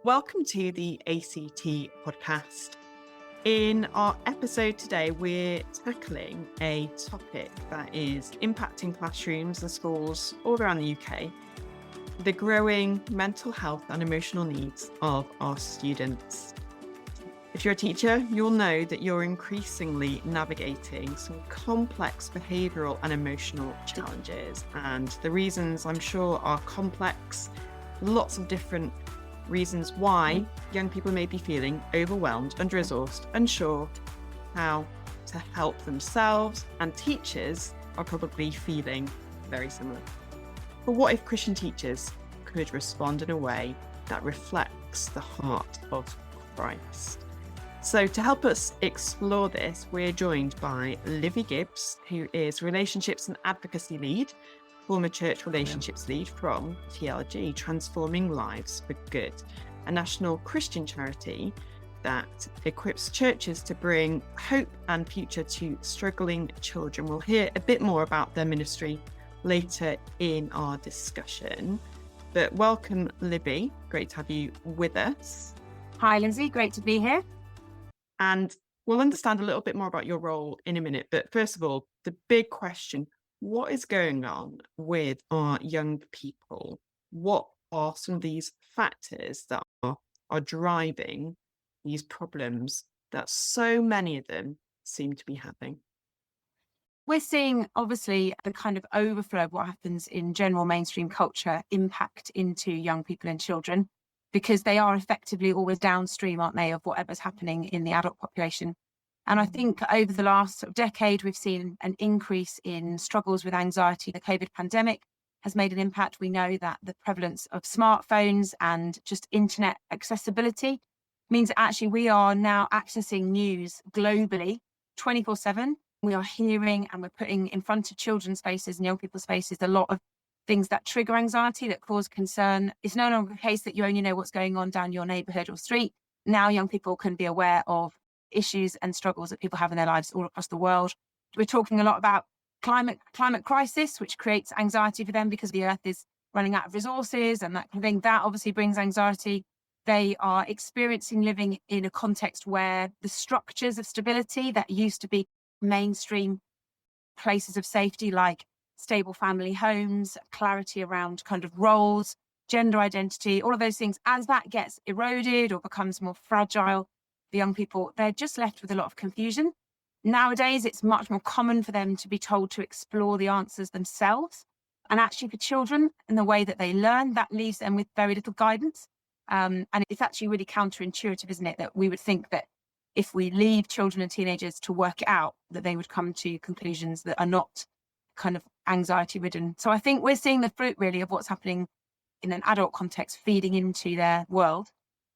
Welcome to the ACT podcast. In our episode today, we're tackling a topic that is impacting classrooms and schools all around the UK, the growing mental health and emotional needs of our students. If you're a teacher, you'll know that you're increasingly navigating some complex behavioural and emotional challenges, and the reasons I'm sure are complex, lots of different reasons why young people may be feeling overwhelmed, under-resourced, unsure how to help themselves, and teachers are probably feeling very similar. But what if Christian teachers could respond in a way that reflects the heart of Christ? So to help us explore this, we're joined by Livy Gibbs, who is Relationships and Advocacy Lead, former Church Relationships Lead from TLG, Transforming Lives for Good, a national Christian charity that equips churches to bring hope and future to struggling children. We'll hear a bit more about their ministry later in our discussion. But welcome, Libby. Great to have you with us. Hi, Lizzie. Great to be here. And we'll understand a little bit more about your role in a minute. But first of all, the big question: what is going on with our young people? What are some of these factors that are driving these problems that so many of them seem to be having? We're seeing, obviously, the kind of overflow of what happens in general mainstream culture impact into young people and children, because they are effectively always downstream, aren't they, of whatever's happening in the adult population. And I think over the last decade, we've seen an increase in struggles with anxiety. The COVID pandemic has made an impact. We know that the prevalence of smartphones and just internet accessibility means that actually we are now accessing news globally 24/7. We are hearing and we're putting in front of children's faces and young people's faces a lot of things that trigger anxiety, that cause concern. It's no longer the case that you only know what's going on down your neighbourhood or street. Now young people can be aware of issues and struggles that people have in their lives all across the world. We're talking a lot about climate crisis, which creates anxiety for them because the earth is running out of resources and that kind of thing. That obviously brings anxiety. They are experiencing living in a context where the structures of stability that used to be mainstream places of safety, like stable family homes, clarity around kind of roles, gender identity, all of those things, as that gets eroded or becomes more fragile, the young people, they're just left with a lot of confusion. Nowadays, it's much more common for them to be told to explore the answers themselves. And actually for children, in the way that they learn, that leaves them with very little guidance. And it's actually really counterintuitive, isn't it, that we would think that if we leave children and teenagers to work it out, that they would come to conclusions that are not kind of anxiety ridden. So I think we're seeing the fruit really of what's happening in an adult context feeding into their world.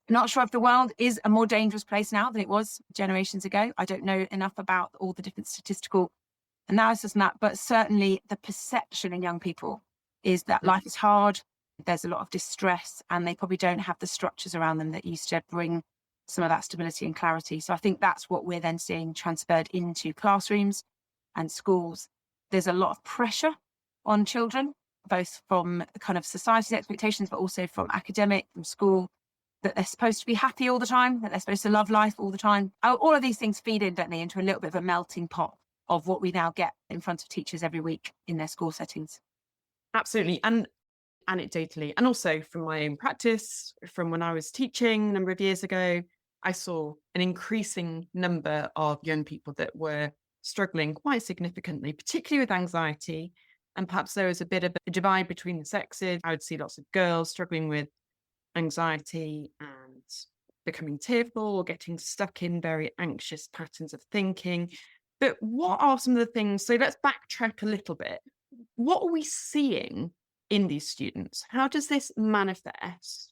Not sure if the world is a more dangerous place now than it was generations ago. I don't know enough about all the different statistical analysis on that, but certainly the perception in young people is that life is hard, there's a lot of distress, and they probably don't have the structures around them that used to bring some of that stability and clarity. So I think that's what we're then seeing transferred into classrooms and schools. There's a lot of pressure on children, both from the kind of society's expectations, but also from academic, from school, that they're supposed to be happy all the time, that they're supposed to love life all the time. All of these things feed in, don't they, into a little bit of a melting pot of what we now get in front of teachers every week in their school settings. Absolutely. And anecdotally, and also from my own practice, from when I was teaching a number of years ago, I saw an increasing number of young people that were struggling quite significantly, particularly with anxiety. And perhaps there was a bit of a divide between the sexes. I would see lots of girls struggling with anxiety and becoming tearful or getting stuck in very anxious patterns of thinking. But what are some of the things? So let's backtrack a little bit. What are we seeing in these students? How does this manifest?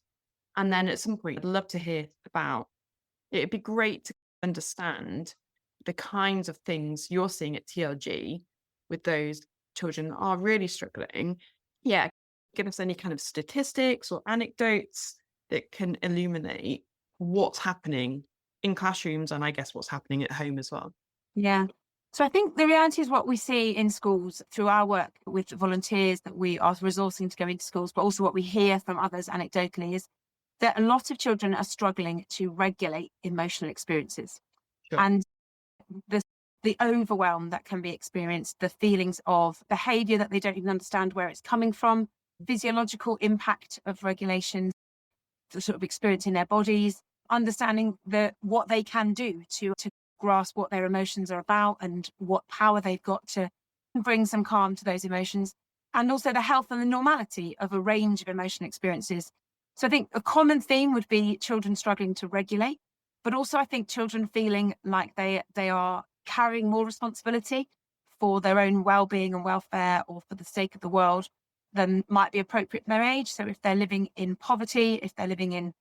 And then at some point, I'd love to hear about, it'd be great to understand the kinds of things you're seeing at TLG with those children that are really struggling. Yeah, give us any kind of statistics or anecdotes that can illuminate what's happening in classrooms and I guess what's happening at home as well. Yeah. So I think the reality is what we see in schools through our work with volunteers that we are resourcing to go into schools, but also what we hear from others anecdotally is that a lot of children are struggling to regulate emotional experiences. Sure. And the overwhelm that can be experienced, the feelings of behavior that they don't even understand where it's coming from, physiological impact of regulation, the sort of experience in their bodies, understanding what they can do to grasp what their emotions are about and what power they've got to bring some calm to those emotions, and also the health and the normality of a range of emotional experiences. So I think a common theme would be children struggling to regulate, but also I think children feeling like they are carrying more responsibility for their own well-being and welfare, or for the sake of the world, than might be appropriate for their age. So if they're living in poverty, if they're living in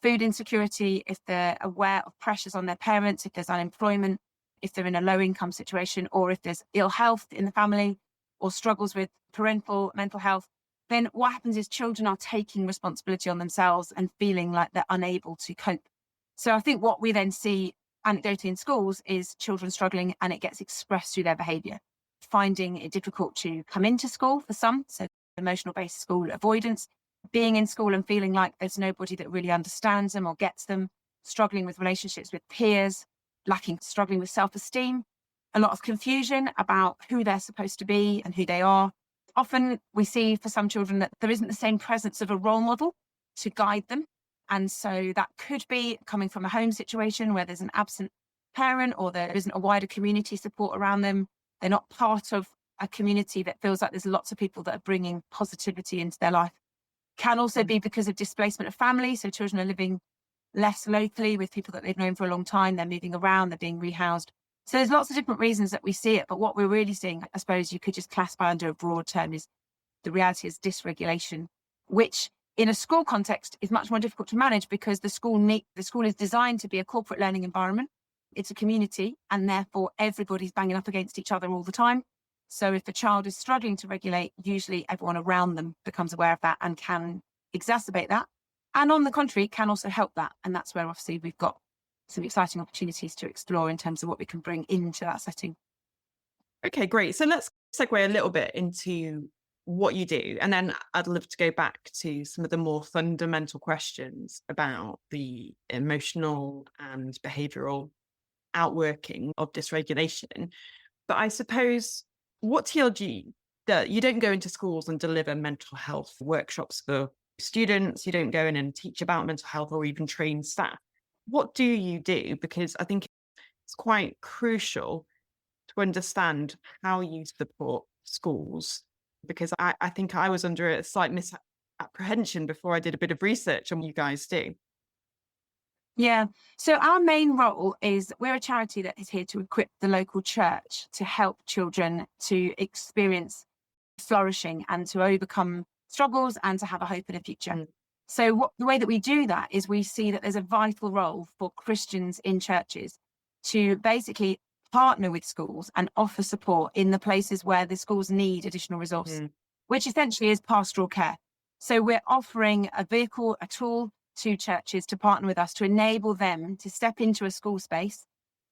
food insecurity, if they're aware of pressures on their parents, if there's unemployment, if they're in a low income situation, or if there's ill health in the family or struggles with parental mental health, then what happens is children are taking responsibility on themselves and feeling like they're unable to cope. So I think what we then see anecdotally in schools is children struggling, and it gets expressed through their behaviour, finding it difficult to come into school for some, so emotional based school avoidance, being in school and feeling like there's nobody that really understands them or gets them, struggling with relationships with peers, struggling with self-esteem, a lot of confusion about who they're supposed to be and who they are. Often we see for some children that there isn't the same presence of a role model to guide them. And so that could be coming from a home situation where there's an absent parent, or there isn't a wider community support around them. They're not part of a community that feels like there's lots of people that are bringing positivity into their life. Can also be because of displacement of family. So children are living less locally with people that they've known for a long time. They're moving around, they're being rehoused. So there's lots of different reasons that we see it. But what we're really seeing, I suppose you could just classify under a broad term, is the reality is dysregulation, which in a school context is much more difficult to manage, because the school is designed to be a corporate learning environment. It's a community, and therefore everybody's banging up against each other all the time. So if a child is struggling to regulate, usually everyone around them becomes aware of that and can exacerbate that. And on the contrary, can also help that. And that's where obviously we've got some exciting opportunities to explore in terms of what we can bring into that setting. Okay, great. So let's segue a little bit into what you do. And then I'd love to go back to some of the more fundamental questions about the emotional and behavioural outworking of dysregulation. But I suppose, what TLG does, you don't go into schools and deliver mental health workshops for students. You don't go in and teach about mental health or even train staff. What do you do? Because I think it's quite crucial to understand how you support schools, because I think I was under a slight misapprehension before I did a bit of research on what you guys do. Yeah. So our main role is, we're a charity that is here to equip the local church to help children to experience flourishing and to overcome struggles and to have a hope in a future. Mm. So the way that we do that is we see that there's a vital role for Christians in churches to basically partner with schools and offer support in the places where the schools need additional resource, which essentially is pastoral care. So we're offering a vehicle, a tool to churches to partner with us to enable them to step into a school space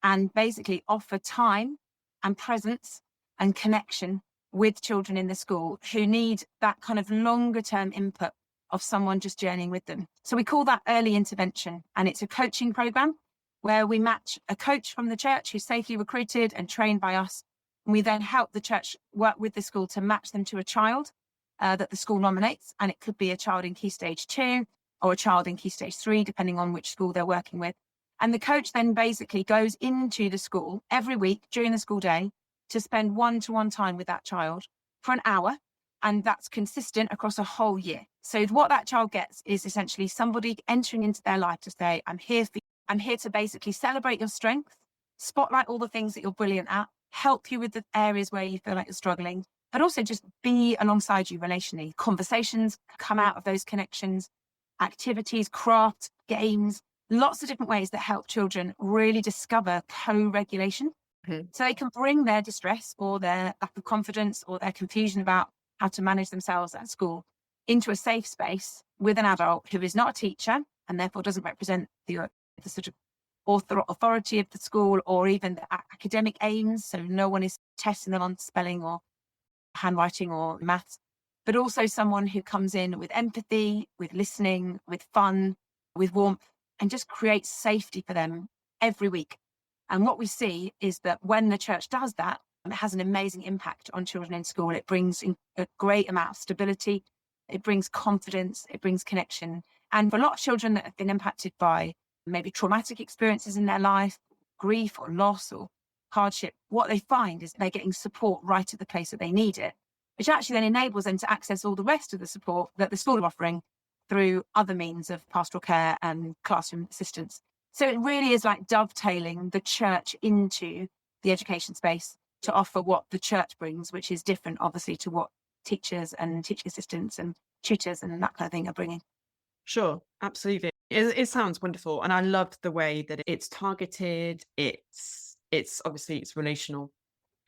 and basically offer time and presence and connection with children in the school who need that kind of longer term input of someone just journeying with them. So we call that early intervention, and it's a coaching program where we match a coach from the church who's safely recruited and trained by us. And we then help the church work with the school to match them to a child that the school nominates. And it could be a child in Key Stage 2 or a child in Key Stage 3, depending on which school they're working with. And the coach then basically goes into the school every week during the school day to spend one-to-one time with that child for an hour. And that's consistent across a whole year. So what that child gets is essentially somebody entering into their life to say, I'm here for you. I'm here to basically celebrate your strengths, spotlight all the things that you're brilliant at, help you with the areas where you feel like you're struggling, but also just be alongside you relationally. Conversations come out of those connections, activities, crafts, games, lots of different ways that help children really discover co-regulation. So they can bring their distress or their lack of confidence or their confusion about how to manage themselves at school into a safe space with an adult who is not a teacher and therefore doesn't represent the sort of authority of the school or even the academic aims. So no one is testing them on spelling or handwriting or maths, but also someone who comes in with empathy, with listening, with fun, with warmth, and just create safety for them every week. And what we see is that when the church does that, it has an amazing impact on children in school. It brings a great amount of stability. It brings confidence. It brings connection. And for a lot of children that have been impacted by maybe traumatic experiences in their life, grief or loss or hardship, what they find is they're getting support right at the place that they need it, which actually then enables them to access all the rest of the support that the school are offering through other means of pastoral care and classroom assistance. So it really is like dovetailing the church into the education space to offer what the church brings, which is different, obviously, to what teachers and teaching assistants and tutors and that kind of thing are bringing. Sure, absolutely. It sounds wonderful, and I love the way that it's targeted. It's obviously it's relational.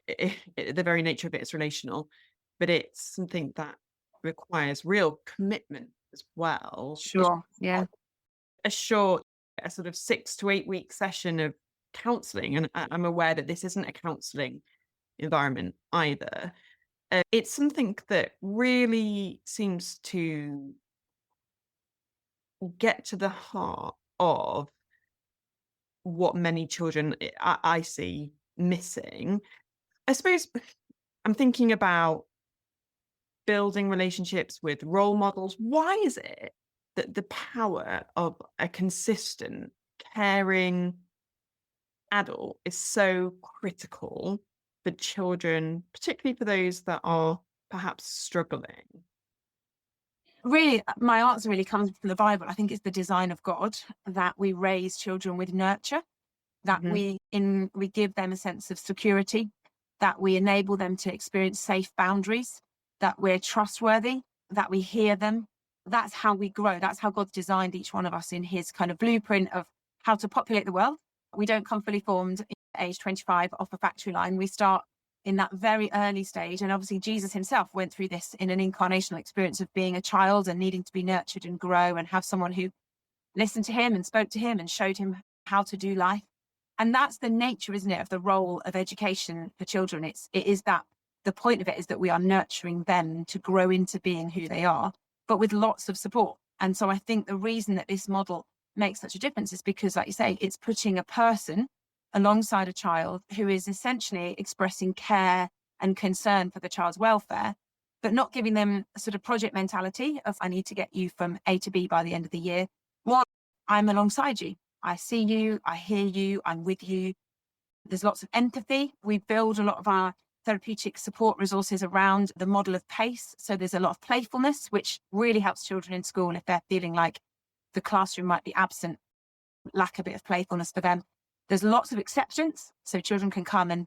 The very nature of it is relational, but it's something that requires real commitment as well. It's Sure. Yeah. not a sort of 6 to 8 week session of counselling, and I'm aware that this isn't a counselling environment either. It's something that really seems to get to the heart of what many children I see missing. I suppose I'm thinking about building relationships with role models. Why is it that the power of a consistent, caring adult is so critical for children, particularly for those that are perhaps struggling? Really, my answer really comes from the Bible. I think it's the design of God that we raise children with nurture, that Mhm. we give them a sense of security, that we enable them to experience safe boundaries, that we're trustworthy, that we hear them. That's how we grow. That's how God's designed each one of us in his kind of blueprint of how to populate the world. We don't come fully formed at age 25 off a factory line. We start in that very early stage. And obviously Jesus himself went through this in an incarnational experience of being a child and needing to be nurtured and grow and have someone who listened to him and spoke to him and showed him how to do life. And that's the nature, isn't it, of the role of education for children. It is that the point of it is that we are nurturing them to grow into being who they are, but with lots of support. And so I think the reason that this model makes such a difference is because, like you say, it's putting a person alongside a child who is essentially expressing care and concern for the child's welfare, but not giving them a sort of project mentality of, I need to get you from A to B by the end of the year. Well, I'm alongside you. I see you, I hear you, I'm with you. There's lots of empathy. We build a lot of our therapeutic support resources around the model of pace. So there's a lot of playfulness, which really helps children in school if they're feeling like the classroom might be absent, lack a bit of playfulness for them. There's lots of acceptance. So children can come and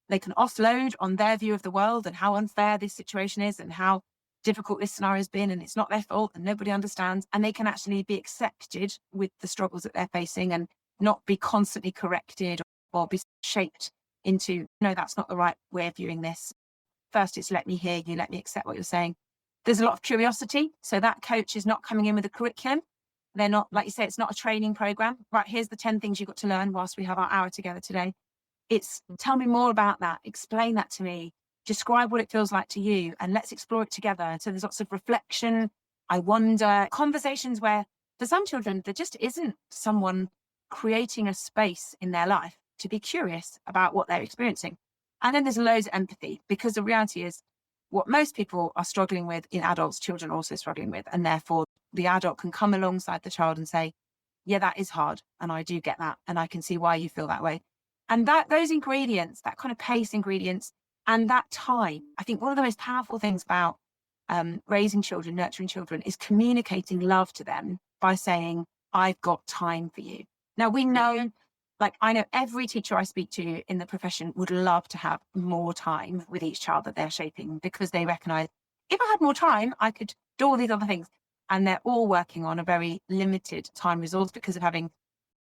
they can offload on their view of the world and how unfair this situation is and how difficult this scenario has been, and it's not their fault and nobody understands. And they can actually be accepted with the struggles that they're facing and not be constantly corrected or be shaped into, no, that's not the right way of viewing this. First, it's let me hear you, let me accept what you're saying. There's a lot of curiosity. So that coach is not coming in with a curriculum. They're not, like you say, it's not a training program. Right, here's the 10 things you've got to learn whilst we have our hour together today. It's tell me more about that. Explain that to me. Describe what it feels like to you, and let's explore it together. So there's lots of reflection. I wonder, conversations where for some children, there just isn't someone creating a space in their life to be curious about what they're experiencing. And then there's loads of empathy, because the reality is what most people are struggling with in adults, children are also struggling with. And therefore the adult can come alongside the child and say, yeah, that is hard. And I do get that. And I can see why you feel that way. And that those ingredients, that kind of pace ingredients and that time, I think one of the most powerful things about raising children, nurturing children, is communicating love to them by saying, I've got time for you. Now, we know, like I know every teacher I speak to in the profession would love to have more time with each child that they're shaping, because they recognize if I had more time, I could do all these other things. And they're all working on a very limited time resource because of having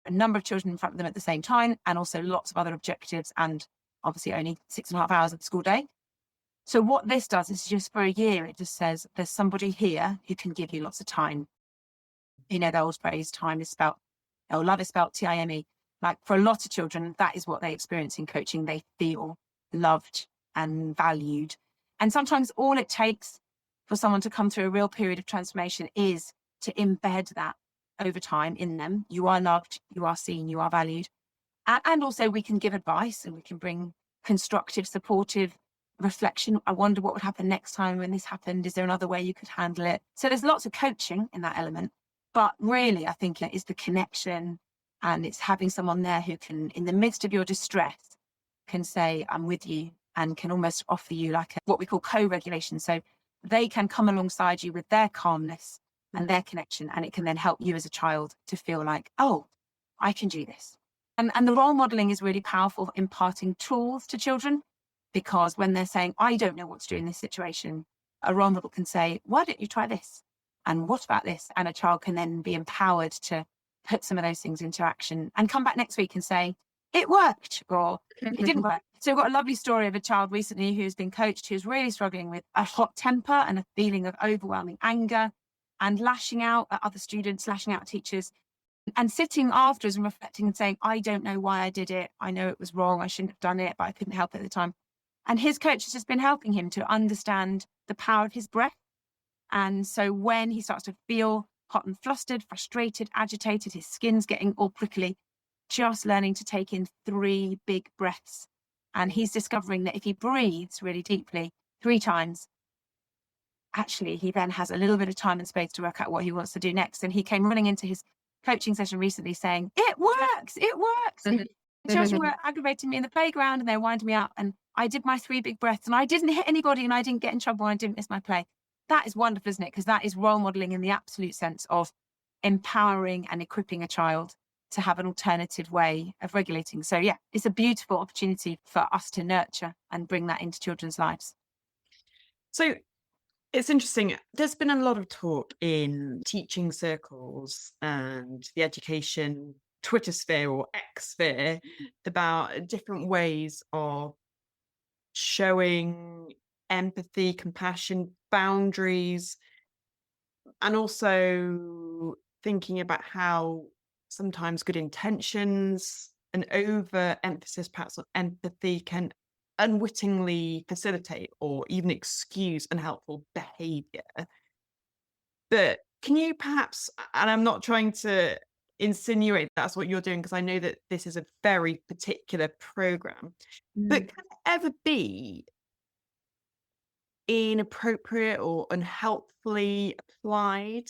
a number of children in front of them at the same time, and also lots of other objectives, and obviously only 6.5 hours of the school day. So what this does is just for a year, it just says there's somebody here who can give you lots of time. You know, the old phrase, time is spelt, or love is spelt Time. Like for a lot of children, that is what they experience in coaching. They feel loved and valued. And sometimes all it takes for someone to come through a real period of transformation is to embed that over time in them. You are loved, you are seen, you are valued. And also we can give advice and we can bring constructive, supportive reflection. I wonder what would happen next time when this happened. Is there another way you could handle it? So there's lots of coaching in that element. But really, I think it is the connection, and it's having someone there who can, in the midst of your distress, can say, I'm with you, and can almost offer you like what we call co-regulation. So they can come alongside you with their calmness and their connection, and it can then help you as a child to feel like, oh, I can do this. And the role modeling is really powerful, imparting tools to children, because when they're saying, I don't know what to do in this situation, a role model can say, why don't you try this? And what about this? And a child can then be empowered to put some of those things into action and come back next week and say, it worked, or it didn't work. So we've got a lovely story of a child recently who's been coached, who's really struggling with a hot temper and a feeling of overwhelming anger and lashing out at other students, lashing out at teachers, and sitting afterwards and reflecting and saying, I don't know why I did it. I know it was wrong. I shouldn't have done it, but I couldn't help it at the time. And his coach has just been helping him to understand the power of his breath. And so when he starts to feel hot and flustered, frustrated, agitated, his skin's getting all prickly, just learning to take in 3 big breaths. And he's discovering that if he breathes really deeply 3 times, actually, he then has a little bit of time and space to work out what he wants to do next. And he came running into his coaching session recently saying, it works, it works. The children were aggravating me in the playground and they were winding me up. And I did my 3 big breaths and I didn't hit anybody and I didn't get in trouble and I didn't miss my play. That is wonderful, isn't it? Because that is role modeling in the absolute sense of empowering and equipping a child to have an alternative way of regulating. So yeah, it's a beautiful opportunity for us to nurture and bring that into children's lives. So it's interesting. There's been a lot of talk in teaching circles and the education Twitter sphere or X sphere about different ways of showing empathy, compassion, boundaries, and also thinking about how sometimes good intentions and overemphasis perhaps on empathy can unwittingly facilitate or even excuse unhelpful behavior. But can you perhaps, and I'm not trying to insinuate that's what you're doing, because I know that this is a very particular program, but can it ever be inappropriate or unhelpfully applied?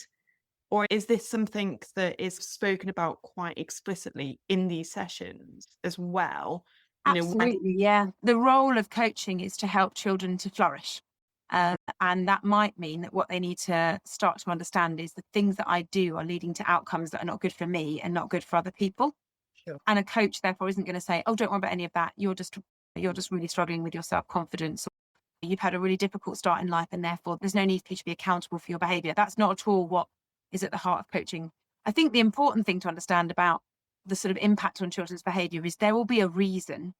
Or is this something that is spoken about quite explicitly in these sessions as well? Absolutely, yeah. The role of coaching is to help children to flourish. And that might mean that what they need to start to understand is the things that I do are leading to outcomes that are not good for me and not good for other people. Sure. And a coach, therefore, isn't going to say, oh, don't worry about any of that. You're just really struggling with your self-confidence. You've had a really difficult start in life and therefore there's no need for you to be accountable for your behavior. That's not at all what is at the heart of coaching. I think the important thing to understand about the sort of impact on children's behavior is there will be a reason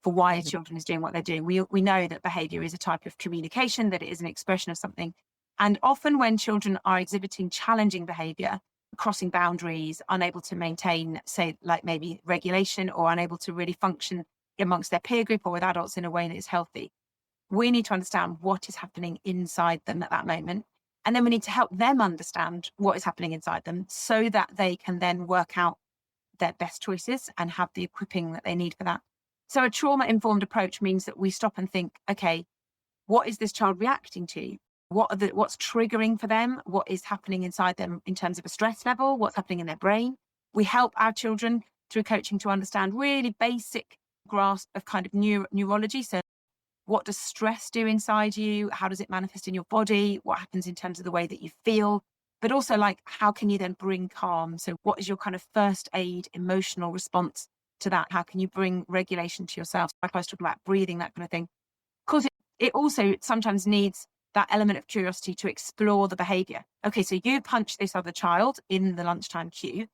for why a children is doing what they're doing. We know that behavior is a type of communication, that it is an expression of something. And often when children are exhibiting challenging behavior, crossing boundaries, unable to maintain, say, like maybe regulation, or unable to really function amongst their peer group or with adults in a way that is healthy, we need to understand what is happening inside them at that moment. And then we need to help them understand what is happening inside them so that they can then work out their best choices and have the equipping that they need for that. So a trauma-informed approach means that we stop and think, okay, what is this child reacting to? What's triggering for them? What is happening inside them in terms of a stress level? What's happening in their brain? We help our children through coaching to understand really basic grasp of kind of neurology. So what does stress do inside you? How does it manifest in your body? What happens in terms of the way that you feel? But also, like, how can you then bring calm? So what is your kind of first aid emotional response to that? How can you bring regulation to yourself? Like I was talking about breathing, that kind of thing. Of course, it also sometimes needs that element of curiosity to explore the behavior. Okay, so you punched this other child in the lunchtime queue.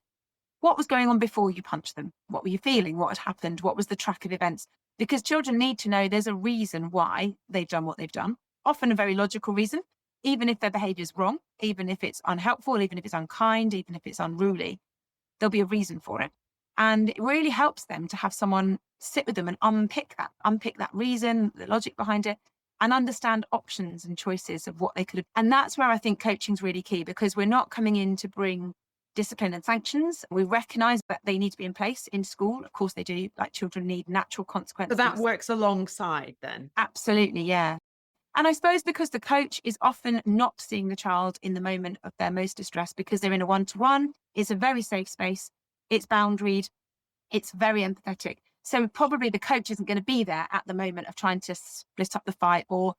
What was going on before you punched them? What were you feeling? What had happened? What was the track of events? Because children need to know there's a reason why they've done what they've done, often a very logical reason, even if their behavior is wrong, even if it's unhelpful, even if it's unkind, even if it's unruly, there'll be a reason for it. And it really helps them to have someone sit with them and unpick that reason, the logic behind it, and understand options and choices of what they could have. And that's where I think coaching is really key, because we're not coming in to bring discipline and sanctions. We recognise that they need to be in place in school. Of course they do. Like, children need natural So consequences. that works alongside then? Absolutely, yeah. And I suppose because the coach is often not seeing the child in the moment of their most distress, because they're in a one-to-one, it's a very safe space, it's boundaried, it's very empathetic. So probably the coach isn't going to be there at the moment of trying to split up the fight or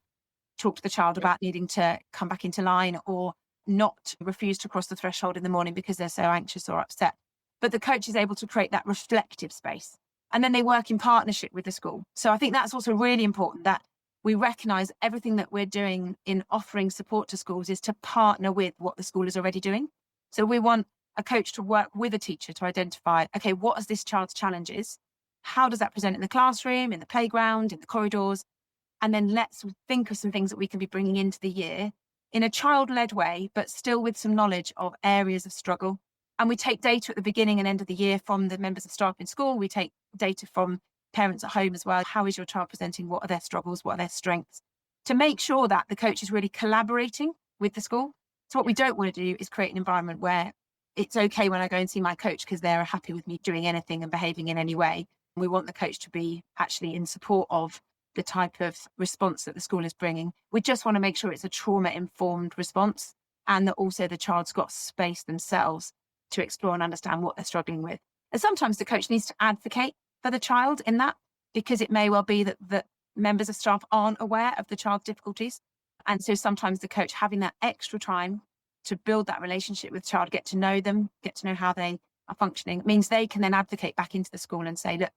talk to the child about needing to come back into line or not refuse to cross the threshold in the morning because they're so anxious or upset. But the coach is able to create that reflective space. And then they work in partnership with the school. So I think that's also really important, that we recognise everything that we're doing in offering support to schools is to partner with what the school is already doing. So we want a coach to work with a teacher to identify, okay, what is this child's challenges? How does that present in the classroom, in the playground, in the corridors? And then let's think of some things that we can be bringing into the year in a child-led way, but still with some knowledge of areas of struggle. And we take data at the beginning and end of the year from the members of staff in school. We take data from parents at home as well. How is your child presenting? What are their struggles? What are their strengths? To make sure that the coach is really collaborating with the school. So what we don't want to do is create an environment where it's okay when I go and see my coach because they're happy with me doing anything and behaving in any way. We want the coach to be actually in support of the type of response that the school is bringing. We just want to make sure it's a trauma-informed response, and that also the child's got space themselves to explore and understand what they're struggling with. And sometimes the coach needs to advocate for the child in that, because it may well be that members of staff aren't aware of the child's difficulties. And so sometimes the coach having that extra time to build that relationship with the child, get to know them, get to know how they are functioning, means they can then advocate back into the school and say, look,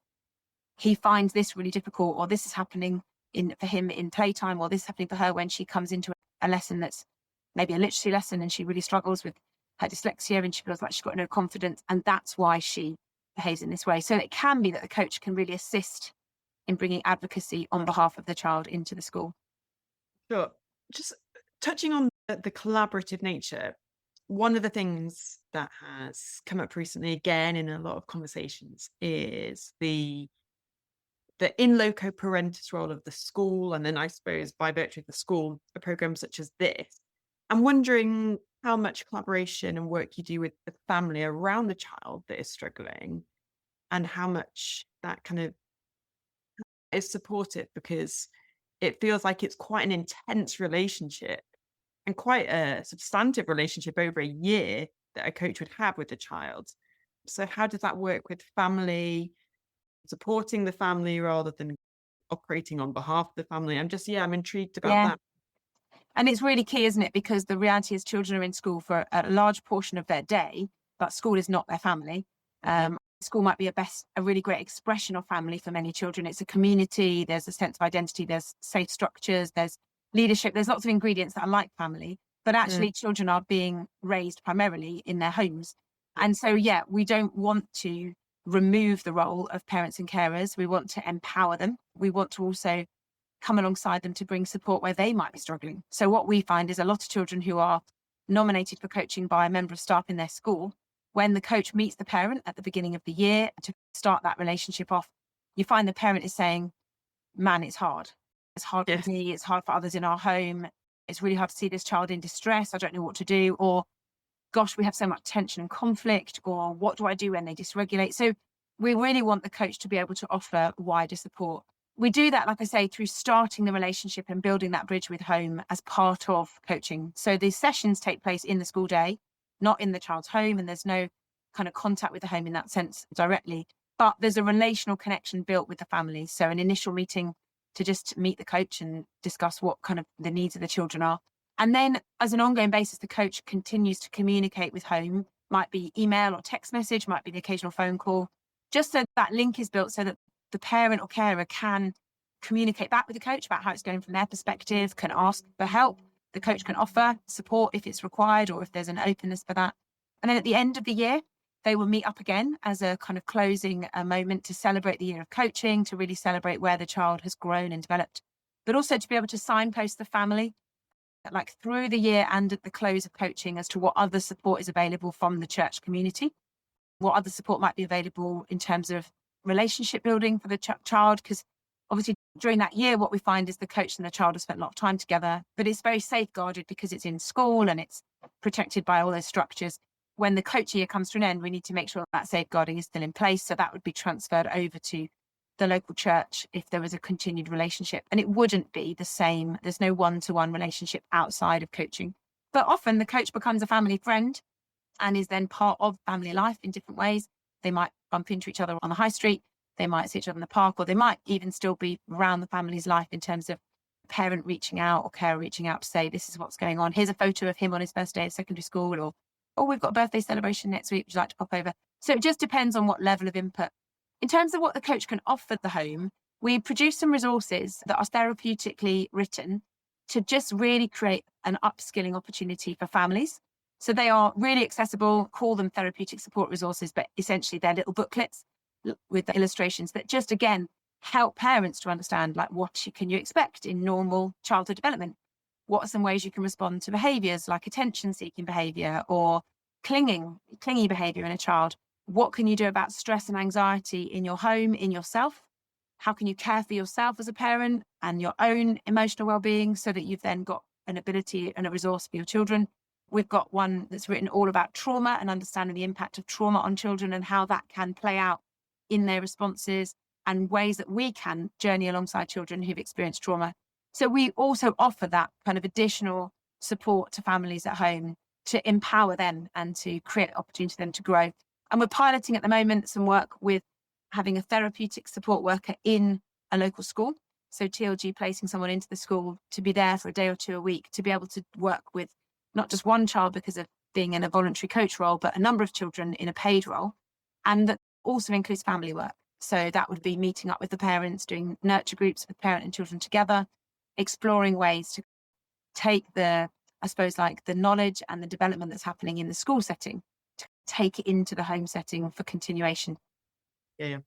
he finds this really difficult, or this is happening for him in playtime, or this is happening for her when she comes into a lesson that's maybe a literacy lesson and she really struggles with her dyslexia and she feels like she's got no confidence, and that's why she behaves in this way. So it can be that the coach can really assist in bringing advocacy on behalf of the child into the school. Sure. Just touching on the collaborative nature, one of the things that has come up recently again in a lot of conversations is the in loco parentis role of the school, and then I suppose by virtue of the school, a program such as this. I'm wondering how much collaboration and work you do with the family around the child that is struggling, and how much that kind of is supportive, because it feels like it's quite an intense relationship and quite a substantive relationship over a year that a coach would have with the child. So how does that work with family, supporting the family rather than operating on behalf of the family? I'm intrigued about that. And it's really key, isn't it? Because the reality is children are in school for a large portion of their day, but school is not their family. School might be a really great expression of family for many children. It's a community, there's a sense of identity, there's safe structures, there's leadership, there's lots of ingredients that are like family, but actually children are being raised primarily in their homes. And so, we don't want to remove the role of parents and carers. We want to empower them. We want to also come alongside them to bring support where they might be struggling. So what we find is a lot of children who are nominated for coaching by a member of staff in their school, when the coach meets the parent at the beginning of the year to start that relationship off, you find the parent is saying, man, it's hard. It's hard for me. It's hard for others in our home. It's really hard to see this child in distress. I don't know what to do. Or, gosh, we have so much tension and conflict. Or, what do I do when they dysregulate? So we really want the coach to be able to offer wider support. We do that, like I say, through starting the relationship and building that bridge with home as part of coaching. So these sessions take place in the school day, not in the child's home, and there's no kind of contact with the home in that sense directly, but there's a relational connection built with the family. So an initial meeting to just meet the coach and discuss what kind of the needs of the children are. And then as an ongoing basis, the coach continues to communicate with home, might be email or text message, might be the occasional phone call, just so that link is built so that the parent or carer can communicate back with the coach about how it's going from their perspective, can ask for help. The coach can offer support if it's required or if there's an openness for that. And then at the end of the year, they will meet up again as a kind of closing moment to celebrate the year of coaching, to really celebrate where the child has grown and developed, but also to be able to signpost the family, like through the year and at the close of coaching, as to what other support is available from the church community, what other support might be available in terms of relationship building for the child. Because obviously during that year, what we find is the coach and the child have spent a lot of time together, but it's very safeguarded because it's in school and it's protected by all those structures. when the coach year comes to an end, we need to make sure that safeguarding is still in place. So that would be transferred over to the local church if there was a continued relationship. And it wouldn't be the same. There's no one-to-one relationship outside of coaching. But often the coach becomes a family friend and is then part of family life in different ways. They might bump into each other on the high street. They might see each other in the park, or they might even still be around the family's life in terms of parent reaching out or carer reaching out to say, this is what's going on. Here's a photo of him on his first day of secondary school, or, oh, we've got a birthday celebration next week. Would you like to pop over? So it just depends on what level of input. In terms of what the coach can offer the home, we produce some resources that are therapeutically written to just really create an upskilling opportunity for families. So they are really accessible, call them therapeutic support resources, but essentially they're little booklets with the illustrations that just, again, help parents to understand, like, can you expect in normal childhood development? What are some ways you can respond to behaviours like attention-seeking behaviour or clingy behaviour in a child? What can you do about stress and anxiety in your home, in yourself? How can you care for yourself as a parent and your own emotional well-being so that you've then got an ability and a resource for your children? We've got one that's written all about trauma and understanding the impact of trauma on children and how that can play out in their responses and ways that we can journey alongside children who've experienced trauma. So we also offer that kind of additional support to families at home to empower them and to create opportunity for them to grow. And we're piloting at the moment some work with having a therapeutic support worker in a local school. So TLG placing someone into the school to be there for a day or two a week, to be able to work with not just one child because of being in a voluntary coach role, but a number of children in a paid role. And that also includes family work. So that would be meeting up with the parents, doing nurture groups with parent and children together, exploring ways to take the knowledge and the development that's happening in the school setting, to take it into the home setting for continuation. Yeah.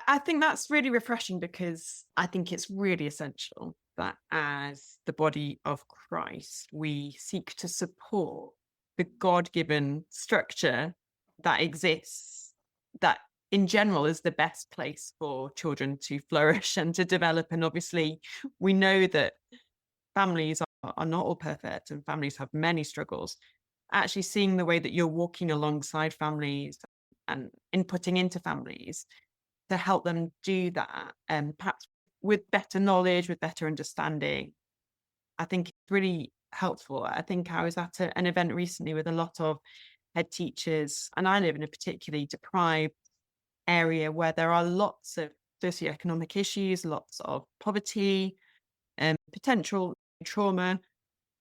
I think that's really refreshing because I think it's really essential that as the body of Christ, we seek to support the God-given structure that exists, that in general is the best place for children to flourish and to develop. And obviously, we know that families are not all perfect and families have many struggles. Actually seeing the way that you're walking alongside families and inputting into families to help them do that, and perhaps with better knowledge, with better understanding, I think it's really helpful. I think I was at an event recently with a lot of head teachers, and I live in a particularly deprived area where there are lots of socioeconomic issues, lots of poverty, and potential trauma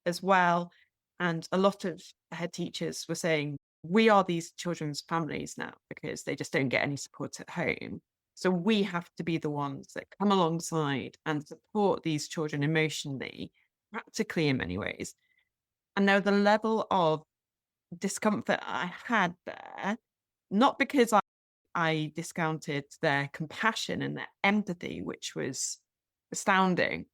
as well. And a lot of head teachers were saying, we are these children's families now because they just don't get any support at home. So we have to be the ones that come alongside and support these children emotionally, practically in many ways. And now the level of discomfort I had there, not because I discounted their compassion and their empathy, which was astounding,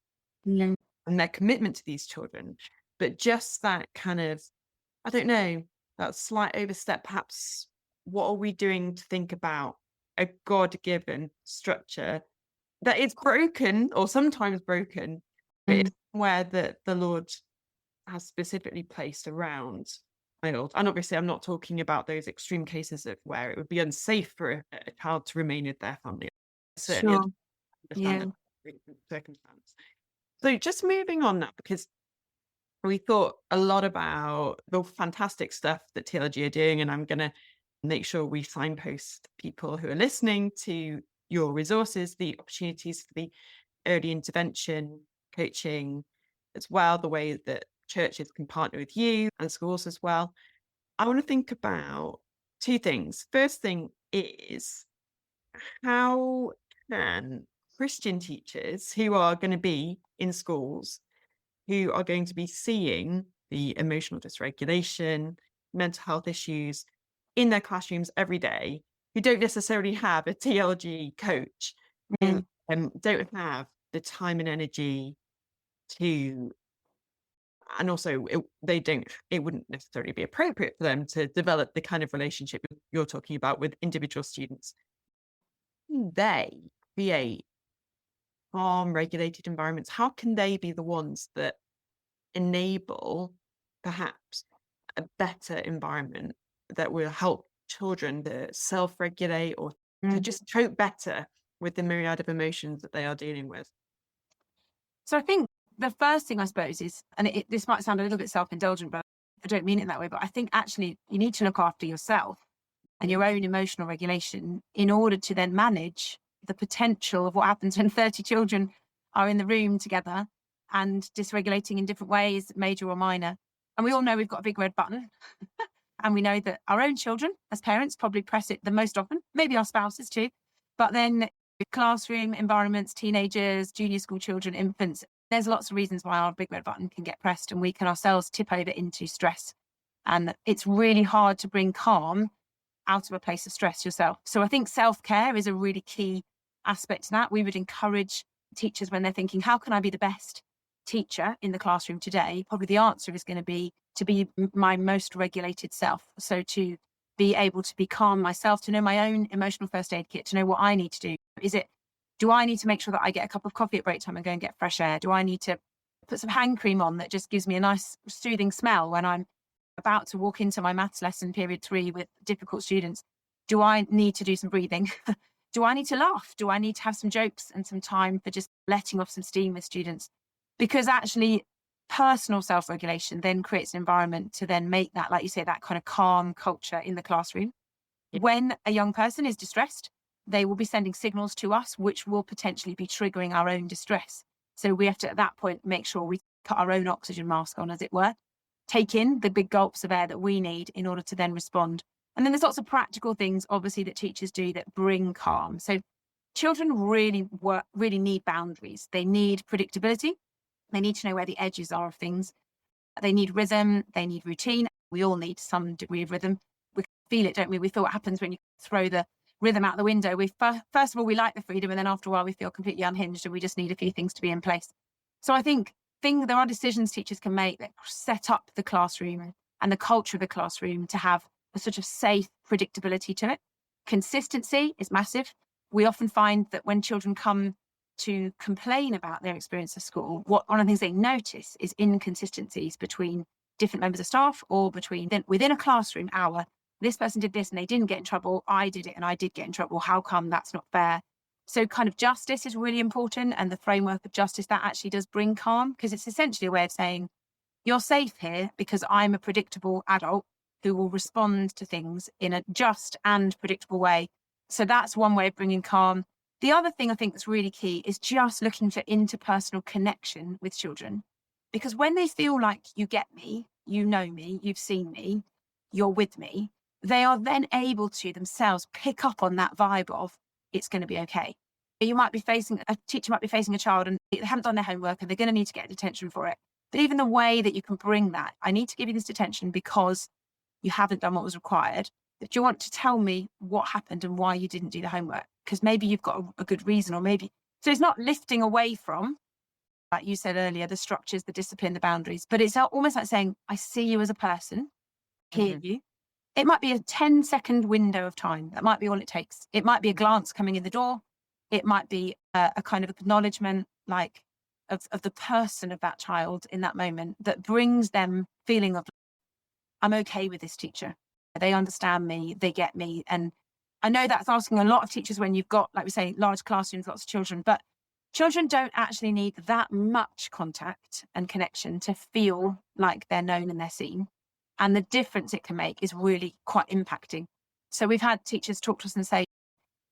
Yeah. and their commitment to these children, but just that kind of, I don't know, that slight overstep, perhaps. What are we doing to think about a God-given structure that is broken or sometimes broken, but it's somewhere that the Lord has specifically placed around child? And obviously, I'm not talking about those extreme cases of where it would be unsafe for a child to remain with their family. Certainly Sure. understand Yeah. that circumstance. So just moving on now, because we thought a lot about the fantastic stuff that TLG are doing, and I'm going to make sure we signpost people who are listening to your resources, the opportunities for the early intervention coaching as well, the way that churches can partner with you and schools as well. I want to think about two things. First thing is, how can Christian teachers who are going to be in schools, who are going to be seeing the emotional dysregulation, mental health issues in their classrooms every day, who don't necessarily have a TLG coach, Mm. and don't have the time and energy to, and also it wouldn't necessarily be appropriate for them to develop the kind of relationship you're talking about with individual students. They create calm, regulated environments. How can they be the ones that enable perhaps a better environment that will help children to self-regulate or to Mm. just cope better with the myriad of emotions that they are dealing with? So I think the first thing, I suppose, is, and this might sound a little bit self-indulgent, but I don't mean it that way, but I think actually you need to look after yourself and your own emotional regulation in order to then manage the potential of what happens when 30 children are in the room together and dysregulating in different ways, major or minor. And we all know we've got a big red button. And we know that our own children, as parents, probably press it the most often, maybe our spouses too. But then with classroom environments, teenagers, junior school children, infants, there's lots of reasons why our big red button can get pressed and we can ourselves tip over into stress. And it's really hard to bring calm out of a place of stress yourself. So I think self-care is a really key aspect to that. We would encourage teachers, when they're thinking, how can I be the best teacher in the classroom today? Probably the answer is going to be to be my most regulated self. So to be able to be calm myself, to know my own emotional first aid kit, to know what I need to do. Do I need to make sure that I get a cup of coffee at break time and go and get fresh air? Do I need to put some hand cream on that just gives me a nice soothing smell when I'm about to walk into my maths lesson period 3 with difficult students? Do I need to do some breathing? Do I need to laugh? Do I need to have some jokes and some time for just letting off some steam with students? Because actually personal self-regulation then creates an environment to then make that, like you say, that kind of calm culture in the classroom. Yeah. When a young person is distressed, they will be sending signals to us, which will potentially be triggering our own distress. So we have to, at that point, make sure we put our own oxygen mask on, as it were, take in the big gulps of air that we need in order to then respond. And then there's lots of practical things, obviously, that teachers do that bring calm. So children really need boundaries. They need predictability. They need to know where the edges are of things. They need rhythm. They need routine. We all need some degree of rhythm. We feel it, don't we? We feel what happens when you throw the rhythm out the window. First of all, we like the freedom, and then after a while we feel completely unhinged and we just need a few things to be in place. So I think there are decisions teachers can make that set up the classroom and the culture of the classroom to have a sort of safe predictability to it. Consistency is massive. We often find that when children come to complain about their experience of school, one of the things they notice is inconsistencies between different members of staff or within a classroom hour. This person did this and they didn't get in trouble. I did it and I did get in trouble. How come? That's not fair. So kind of justice is really important, and the framework of justice that actually does bring calm, because it's essentially a way of saying you're safe here because I'm a predictable adult who will respond to things in a just and predictable way. So that's one way of bringing calm. The other thing I think that's really key is just looking for interpersonal connection with children, because when they feel like you get me, you know me, you've seen me, you're with me, they are then able to themselves pick up on that vibe of it's going to be okay. A teacher might be facing a child and they haven't done their homework and they're going to need to get detention for it. But even the way that you can bring that, I need to give you this detention because you haven't done what was required. But do you want to tell me what happened and why you didn't do the homework? Because maybe you've got a good reason, or maybe. So it's not lifting away from, like you said earlier, the structures, the discipline, the boundaries, but it's almost like saying, I see you as a person, hear you. It might be a 10-second window of time. That might be all it takes. It might be a glance coming in the door. It might be a kind of acknowledgement, like of the person of that child in that moment, that brings them feeling of, I'm okay with this teacher. They understand me, they get me. And I know that's asking a lot of teachers when you've got, like we say, large classrooms, lots of children, but children don't actually need that much contact and connection to feel like they're known and they're seen. And the difference it can make is really quite impacting. So we've had teachers talk to us and say,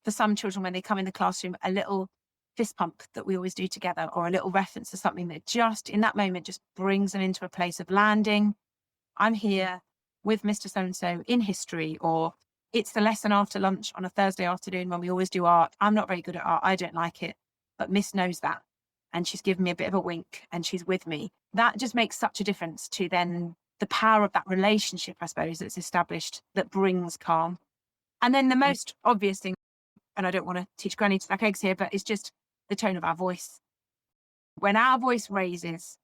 for some children, when they come in the classroom, a little fist pump that we always do together, or a little reference to something that just in that moment just brings them into a place of landing. I'm here with Mr. So-and-so in history, or it's the lesson after lunch on a Thursday afternoon when we always do art. I'm not very good at art. I don't like it, but Miss knows that. And she's given me a bit of a wink and she's with me. That just makes such a difference to then the power of that relationship, I suppose, that's established that brings calm. And then the most obvious thing, and I don't want to teach granny to stack eggs here, but it's just the tone of our voice. When our voice raises,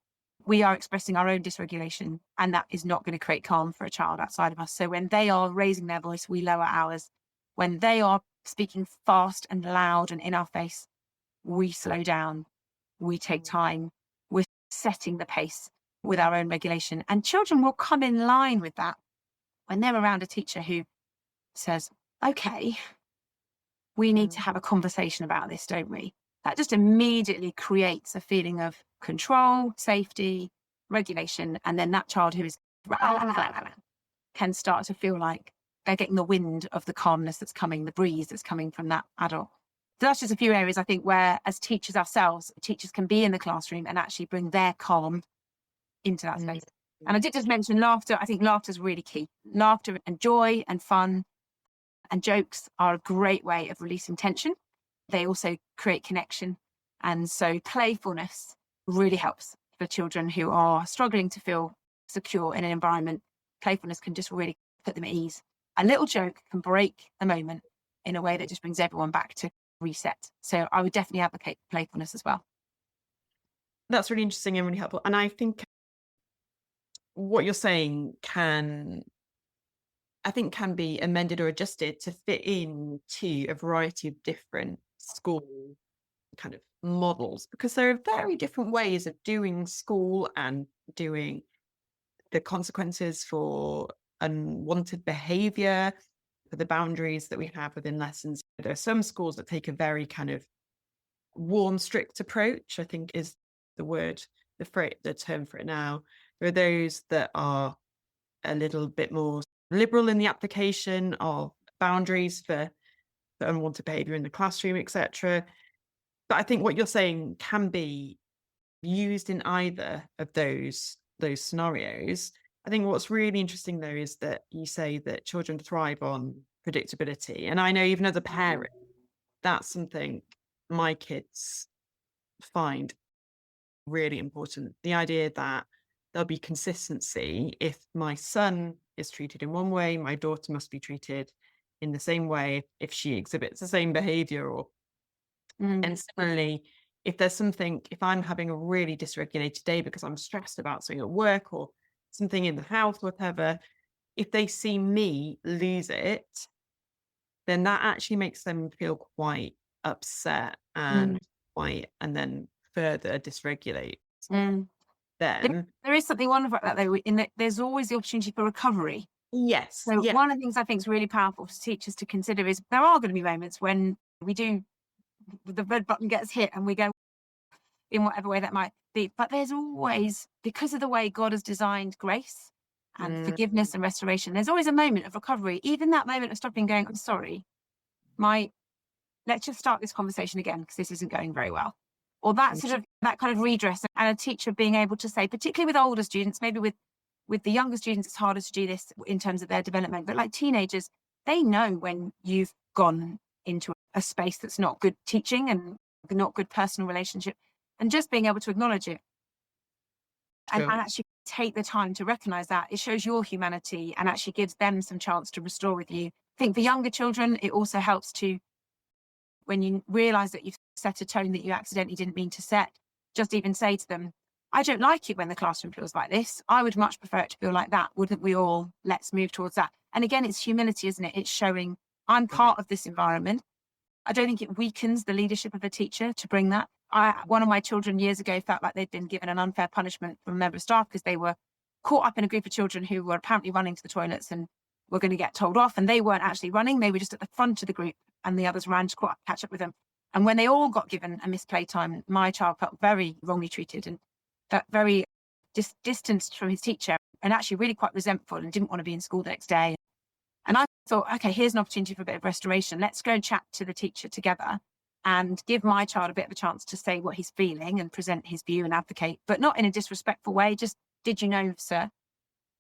we are expressing our own dysregulation, and that is not going to create calm for a child outside of us. So when they are raising their voice, we lower ours. When they are speaking fast and loud and in our face, we slow down, we take time, we're setting the pace with our own regulation. And children will come in line with that. when they're around a teacher who says, okay, we need to have a conversation about this, don't we? That just immediately creates a feeling of control, safety, regulation. And then that child who is can start to feel like they're getting the wind of the calmness that's coming, the breeze that's coming from that adult. So that's just a few areas, I think, where as teachers ourselves, teachers can be in the classroom and actually bring their calm into that space. And I did just mention laughter. I think laughter is really key. Laughter and joy and fun and jokes are a great way of releasing tension. They also create connection. And so playfulness really helps for children who are struggling to feel secure in an environment. Playfulness can just really put them at ease. A little joke can break the moment in a way that just brings everyone back to reset. So I would definitely advocate playfulness as well. That's really interesting and really helpful. And I think what you're saying can be amended or adjusted to fit into a variety of different school kind of models, because there are very different ways of doing school and doing the consequences for unwanted behavior, for the boundaries that we have within lessons. There are some schools that take a very kind of warm, strict approach, I think is the term for it now. There are those that are a little bit more liberal in the application of boundaries for unwanted behavior in the classroom, etc. But I think what you're saying can be used in either of those scenarios. I think what's really interesting, though, is that you say that children thrive on predictability. And I know even as a parent, that's something my kids find really important. The idea that there'll be consistency. If my son is treated in one way, my daughter must be treated in the same way if she exhibits the same behavior. Or and similarly, if I'm having a really dysregulated day because I'm stressed about something at work or something in the house, whatever, if they see me lose it, then that actually makes them feel quite upset and then further dysregulate them. There is something wonderful about that, though, in that there's always the opportunity for recovery. Yes. So one of the things I think is really powerful for teachers to consider is there are going to be moments when the red button gets hit and we go in whatever way that might be. But there's always, because of the way God has designed grace and forgiveness and restoration, there's always a moment of recovery. Even that moment of stopping going, I'm sorry, let's just start this conversation again because this isn't going very well. Or that kind of redress, and a teacher being able to say, particularly with older students, maybe with the younger students, it's harder to do this in terms of their development. But like teenagers, they know when you've gone into a space that's not good teaching and not good personal relationship, and just being able to acknowledge it and actually take the time to recognize that, it shows your humanity and actually gives them some chance to restore with you. I think for younger children, it also helps to, when you realize that you've set a tone that you accidentally didn't mean to set, just even say to them, I don't like it when the classroom feels like this. I would much prefer it to feel like that. Wouldn't we all? Let's move towards that. And again, it's humility, isn't it? It's showing I'm part of this environment. I don't think it weakens the leadership of a teacher to bring that. One of my children years ago felt like they'd been given an unfair punishment from a member of staff because they were caught up in a group of children who were apparently running to the toilets and were going to get told off. And they weren't actually running. They were just at the front of the group and the others ran to catch up with them. And when they all got given a missed playtime, my child felt very wrongly treated and felt very distanced from his teacher and actually really quite resentful and didn't want to be in school the next day. And I thought, okay, here's an opportunity for a bit of restoration. Let's go and chat to the teacher together and give my child a bit of a chance to say what he's feeling and present his view and advocate, but not in a disrespectful way. Just, did you know, sir?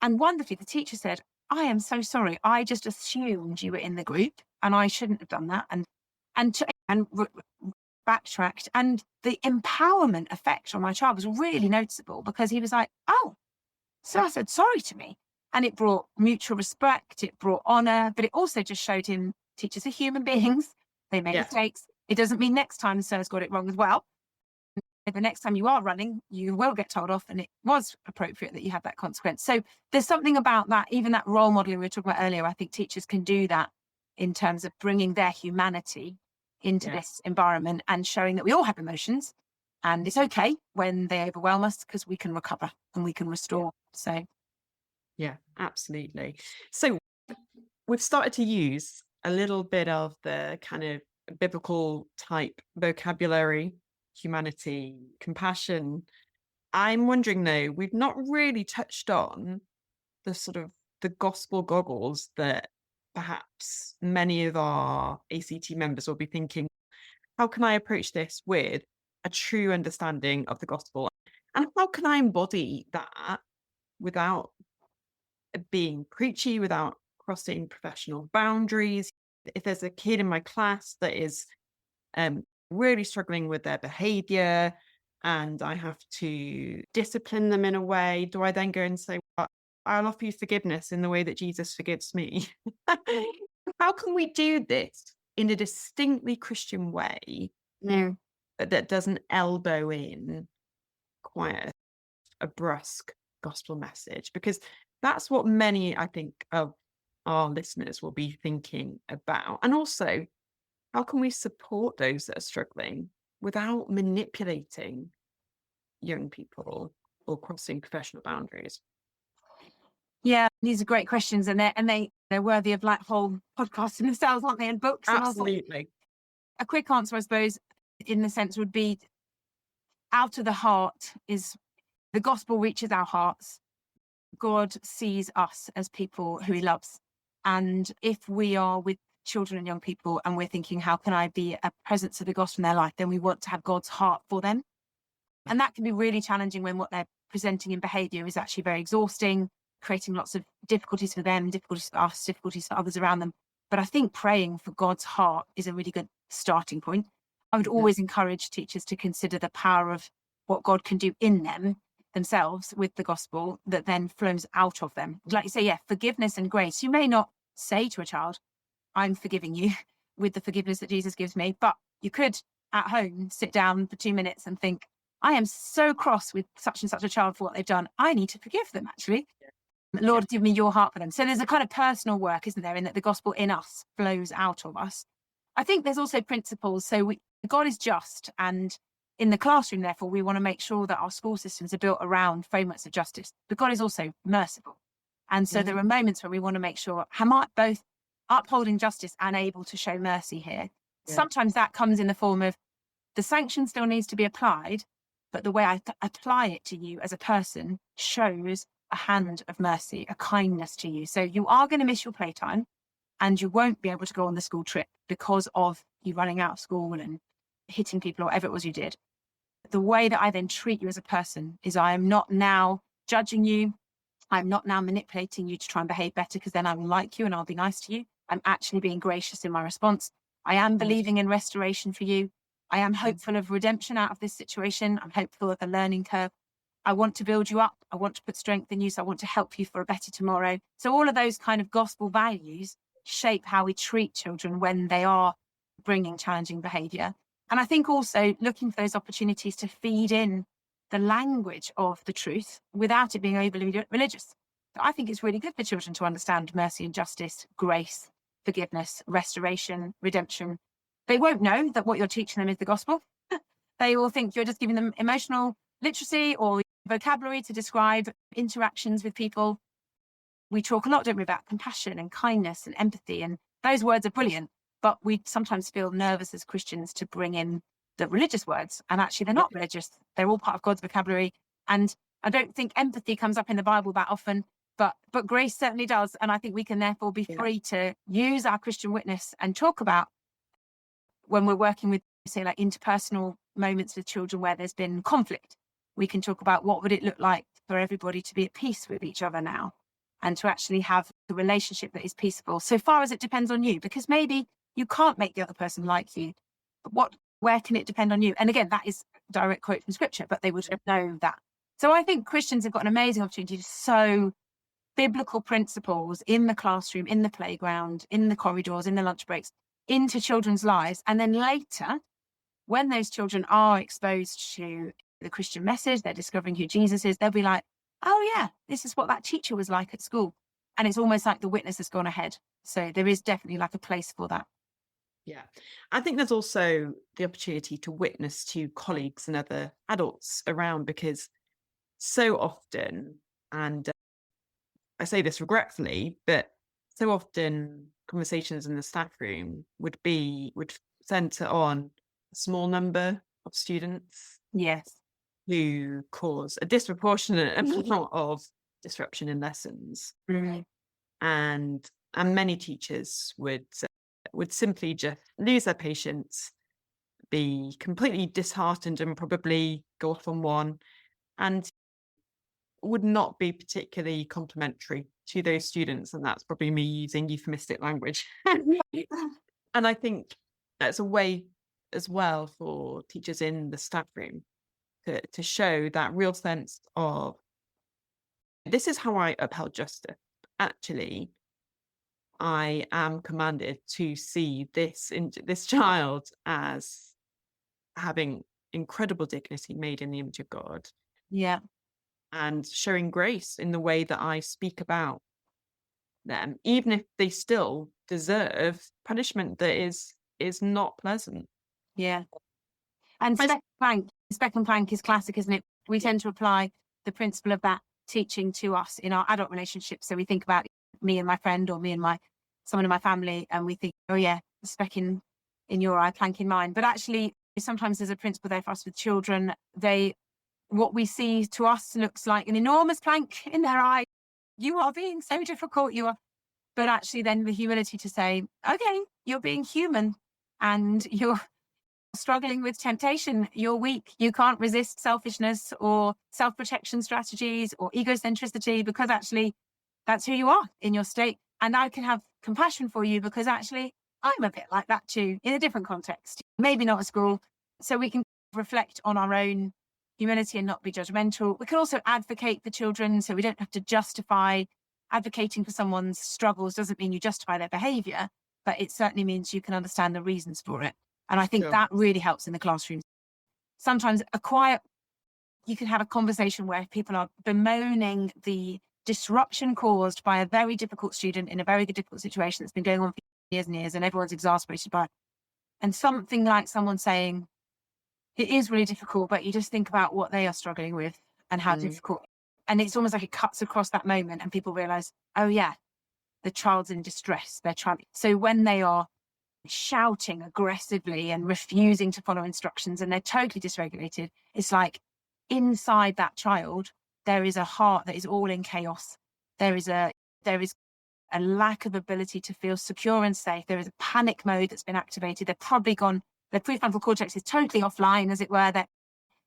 And wonderfully, the teacher said, I am so sorry. I just assumed you were in the group and I shouldn't have done that. And backtracked. And the empowerment effect on my child was really noticeable because he was like, oh, so I said sorry to me. And it brought mutual respect. It brought honor, but it also just showed him teachers are human beings. They make mistakes. It doesn't mean next time the sir's got it wrong as well. If the next time you are running, you will get told off, and it was appropriate that you have that consequence. So there's something about that, even that role modeling we were talking about earlier. I think teachers can do that in terms of bringing their humanity into this environment and showing that we all have emotions and it's okay when they overwhelm us because we can recover and we can restore. So Yeah, absolutely. So we've started to use a little bit of the kind of biblical type vocabulary, humanity, compassion. I'm wondering though, we've not really touched on the sort of the gospel goggles that perhaps many of our ACT members will be thinking, how can I approach this with a true understanding of the gospel? And how can I embody that without being preachy, without crossing professional boundaries? If there's a kid in my class that is really struggling with their behavior and I have to discipline them in a way, do I then go and say, well, I'll offer you forgiveness in the way that Jesus forgives me? How can we do this in a distinctly Christian way No. that doesn't elbow in quite a brusque gospel message? Because that's what many, I think, of our listeners will be thinking about. And also, how can we support those that are struggling without manipulating young people or crossing professional boundaries? Yeah, these are great questions, and they're worthy of like whole podcasts in themselves, aren't they? And books and all sorts. Absolutely. A quick answer, I suppose, in the sense would be out of the heart is the gospel reaches our hearts. God sees us as people who he loves. And if we are with children and young people and we're thinking, how can I be a presence of the gospel in their life? Then we want to have God's heart for them. And that can be really challenging when what they're presenting in behavior is actually very exhausting, creating lots of difficulties for them, difficulties for us, difficulties for others around them. But I think praying for God's heart is a really good starting point. I would always encourage teachers to consider the power of what God can do in them themselves with the gospel that then flows out of them. Like you say, yeah, forgiveness and grace. You may not say to a child, I'm forgiving you with the forgiveness that Jesus gives me, but you could at home sit down for 2 minutes and think, I am so cross with such and such a child for what they've done. I need to forgive them, actually. Lord, give me your heart for them. So there's a kind of personal work, isn't there, in that the gospel in us flows out of us. I think there's also principles. So God is just, and in the classroom, therefore, we want to make sure that our school systems are built around frameworks of justice. But God is also merciful. And so there are moments where we want to make sure, am I both upholding justice and able to show mercy here? Yeah. Sometimes that comes in the form of the sanction still needs to be applied, but the way I apply it to you as a person shows a hand of mercy, a kindness to you. So you are going to miss your playtime and you won't be able to go on the school trip because of you running out of school and hitting people or whatever it was you did. The way that I then treat you as a person is I am not now judging you. I'm not now manipulating you to try and behave better because then I will like you and I'll be nice to you. I'm actually being gracious in my response. I am believing in restoration for you. I am hopeful of redemption out of this situation. I'm hopeful of a learning curve. I want to build you up. I want to put strength in you. So I want to help you for a better tomorrow. So all of those kind of gospel values shape how we treat children when they are bringing challenging behavior. And I think also looking for those opportunities to feed in the language of the truth without it being overly religious. I think it's really good for children to understand mercy and justice, grace, forgiveness, restoration, redemption. They won't know that what you're teaching them is the gospel. They will think you're just giving them emotional literacy or vocabulary to describe interactions with people. We talk a lot, don't we, about compassion and kindness and empathy, and those words are brilliant, but we sometimes feel nervous as Christians to bring in the religious words, and actually they're not religious. They're all part of God's vocabulary. And I don't think empathy comes up in the Bible that often, but grace certainly does. And I think we can therefore be free to use our Christian witness and talk about when we're working with, say, like interpersonal moments with children where there's been conflict. We can talk about what would it look like for everybody to be at peace with each other now and to actually have a relationship that is peaceful, so far as it depends on you, because maybe you can't make the other person like you. But where can it depend on you? And again, that is a direct quote from scripture, but they would know that. So I think Christians have got an amazing opportunity to sow biblical principles in the classroom, in the playground, in the corridors, in the lunch breaks, into children's lives. And then later, when those children are exposed to the Christian message, they're discovering who Jesus is, they'll be like, oh yeah, this is what that teacher was like at school. And it's almost like the witness has gone ahead. So there is definitely like a place for that. Yeah. I think there's also the opportunity to witness to colleagues and other adults around, because so often, and I say this regretfully, but so often conversations in the staff room would center on a small number of students Yes. who cause a disproportionate amount of disruption in lessons. Mm. And many teachers would simply just lose their patience, be completely disheartened, and probably go off on one, and would not be particularly complimentary to those students. And that's probably me using euphemistic language. And I think that's a way as well for teachers in the staff room to show that real sense of, this is how I upheld justice. Actually, I am commanded to see this child as having incredible dignity, made in the image of God, Yeah. and showing grace in the way that I speak about them, even if they still deserve punishment that is not pleasant. Yeah. And spec and plank is classic, isn't it? We tend to apply the principle of that teaching to us in our adult relationships. So we think about me and my friend, or me and someone in my family, and we think, oh yeah, speck in your eye, plank in mine. But actually, sometimes there's a principle there for us with children. What we see to us looks like an enormous plank in their eye. You are being so difficult. But actually then the humility to say, okay, you're being human and you're struggling with temptation. You're weak. You can't resist selfishness or self-protection strategies or egocentricity, because actually that's who you are in your state. And I can have compassion for you because actually I'm a bit like that too, in a different context, maybe not at school. So we can reflect on our own humility and not be judgmental. We can also advocate for children, so we don't have to justify. Advocating for someone's struggles doesn't mean you justify their behavior, but it certainly means you can understand the reasons for it. And I think that really helps in the classroom. Sometimes you can have a conversation where people are bemoaning the disruption caused by a very difficult student in a very difficult situation that's been going on for years and years, and everyone's exasperated by it. And something like someone saying, it is really difficult, but you just think about what they are struggling with and how difficult. And it's almost like it cuts across that moment and people realize, oh yeah, the child's in distress. They're trying. So when they are shouting aggressively and refusing to follow instructions and they're totally dysregulated, it's like inside that child, there is a heart that is all in chaos. There is a lack of ability to feel secure and safe. There is a panic mode that's been activated. They're probably gone. Their prefrontal cortex is totally offline, as it were.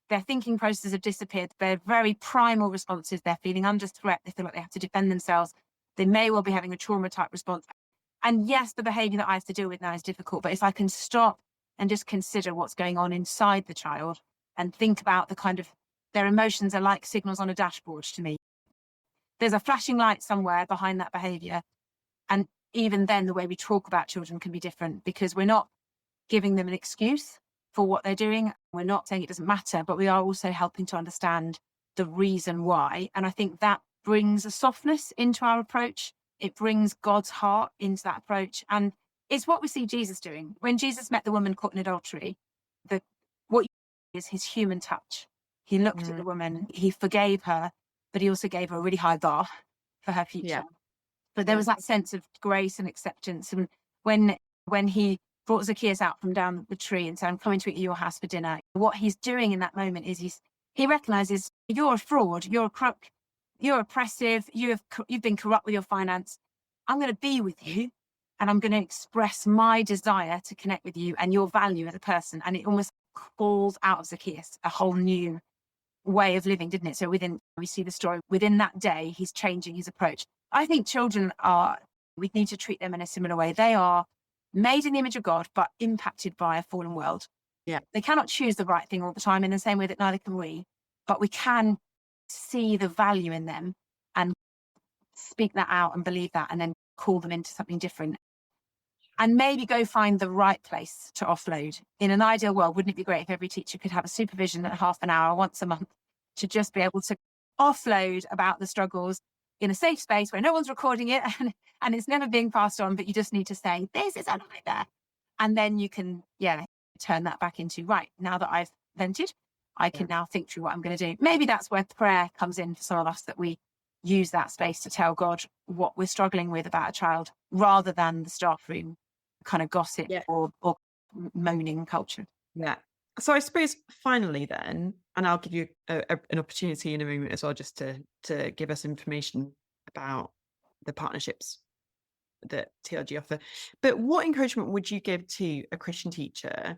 Their thinking processes have disappeared. They're very primal responses. They're feeling under threat. They feel like they have to defend themselves. They may well be having a trauma type response. And yes, the behavior that I have to deal with now is difficult, but if I can stop and just consider what's going on inside the child and think about their emotions are like signals on a dashboard to me. There's a flashing light somewhere behind that behavior. And even then, the way we talk about children can be different, because we're not giving them an excuse for what they're doing. We're not saying it doesn't matter, but we are also helping to understand the reason why. And I think that brings a softness into our approach. It brings God's heart into that approach. And it's what we see Jesus doing. When Jesus met the woman caught in adultery, what is his human touch. He looked at the woman, he forgave her, but he also gave her a really high bar for her future. Yeah. But there was that sense of grace and acceptance. And when he brought Zacchaeus out from down the tree and said, I'm coming to eat at your house for dinner, what he's doing in that moment is he recognizes, you're a fraud, you're a crook, you're oppressive, you've been corrupt with your finance. I'm going to be with you and I'm going to express my desire to connect with you and your value as a person. And it almost calls out of Zacchaeus a whole new way of living, didn't it? So we see the story within that day, he's changing his approach. I think children we need to treat them in a similar way. They are made in the image of God, but impacted by a fallen world. Yeah. They cannot choose the right thing all the time in the same way that neither can we, but we can see the value in them and speak that out and believe that, and then call them into something different. And maybe go find the right place to offload. In an ideal world, wouldn't it be great if every teacher could have a supervision at half an hour once a month to just be able to offload about the struggles in a safe space where no one's recording it and it's never being passed on, but you just need to say, this is a nightmare. And then you can, turn that back into, right, now that I've vented, I can now think through what I'm going to do. Maybe that's where prayer comes in for some of us, that we use that space to tell God what we're struggling with about a child, rather than the staff room kind of gossip Yeah. or moaning culture. Yeah. So I suppose finally then, and I'll give you an opportunity in a moment as well, just to give us information about the partnerships that TLG offer. But what encouragement would you give to a Christian teacher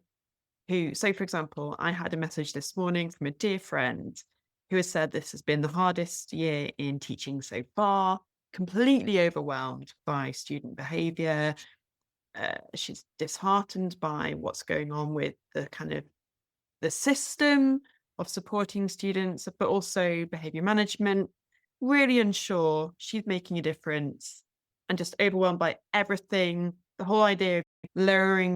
who, so for example, I had a message this morning from a dear friend who has said this has been the hardest year in teaching so far, completely overwhelmed by student behaviour. She's disheartened by what's going on with the kind of the system of supporting students, but also behavior management, really unsure she's making a difference and just overwhelmed by everything. The whole idea of lowering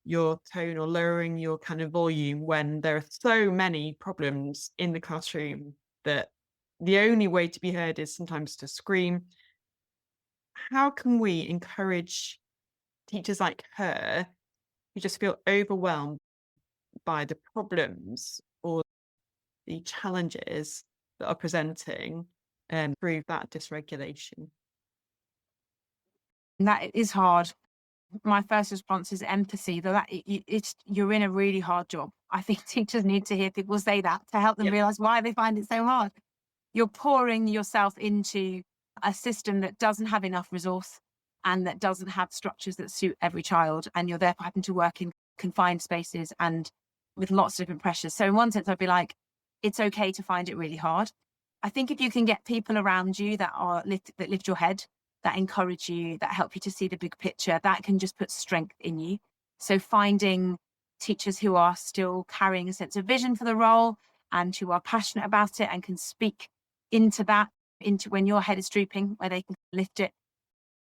your tone or lowering your kind of volume when there are so many problems in the classroom that the only way to be heard is sometimes to scream. How can we encourage teachers like her who just feel overwhelmed by the problems or the challenges that are presenting through that dysregulation? And that is hard. My first response is empathy, though it's you're in a really hard job. I think teachers need to hear people say that to help them Yep. realize why they find it so hard. You're pouring yourself into a system that doesn't have enough resource and that doesn't have structures that suit every child, and you're therefore having to work in confined spaces and with lots of different pressures. So in one sense, I'd be like, it's okay to find it really hard. I think if you can get people around you that lift your head, that encourage you, that help you to see the big picture, that can just put strength in you. So finding teachers who are still carrying a sense of vision for the role and who are passionate about it and can speak into that, into when your head is drooping, where they can lift it.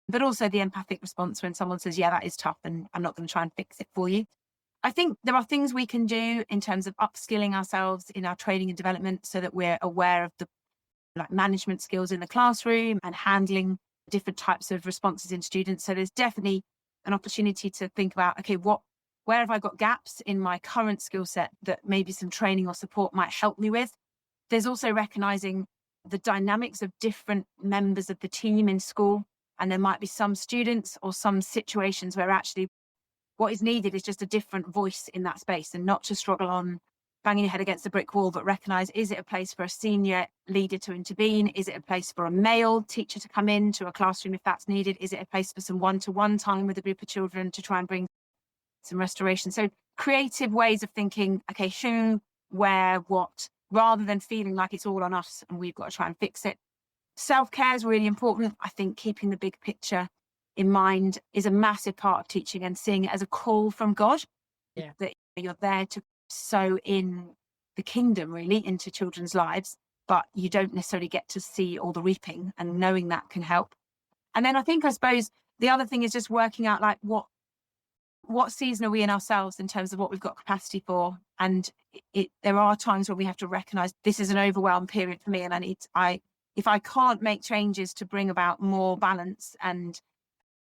But also the empathic response when someone says, yeah, that is tough and I'm not going to try and fix it for you. I think there are things we can do in terms of upskilling ourselves in our training and development so that we're aware of the management skills in the classroom and handling different types of responses in students. So there's definitely an opportunity to think about, okay, where have I got gaps in my current skill set that maybe some training or support might help me with? There's also recognizing the dynamics of different members of the team in school. And there might be some students or some situations where actually what is needed is just a different voice in that space, and not to struggle on banging your head against the brick wall, but recognize, is it a place for a senior leader to intervene? Is it a place for a male teacher to come into a classroom if that's needed? Is it a place for some one-to-one time with a group of children to try and bring some restoration? So creative ways of thinking, okay, who, where, what, rather than feeling like it's all on us and we've got to try and fix it. Self-care is really important. I think keeping the big picture in mind is a massive part of teaching, and seeing it as a call from God. Yeah. That you're there to sow in the kingdom really into children's lives, but you don't necessarily get to see all the reaping, and knowing that can help. And then I suppose the other thing is just working out like what season are we in ourselves in terms of what we've got capacity for. And there are times where we have to recognize this is an overwhelmed period for me, and if I can't make changes to bring about more balance and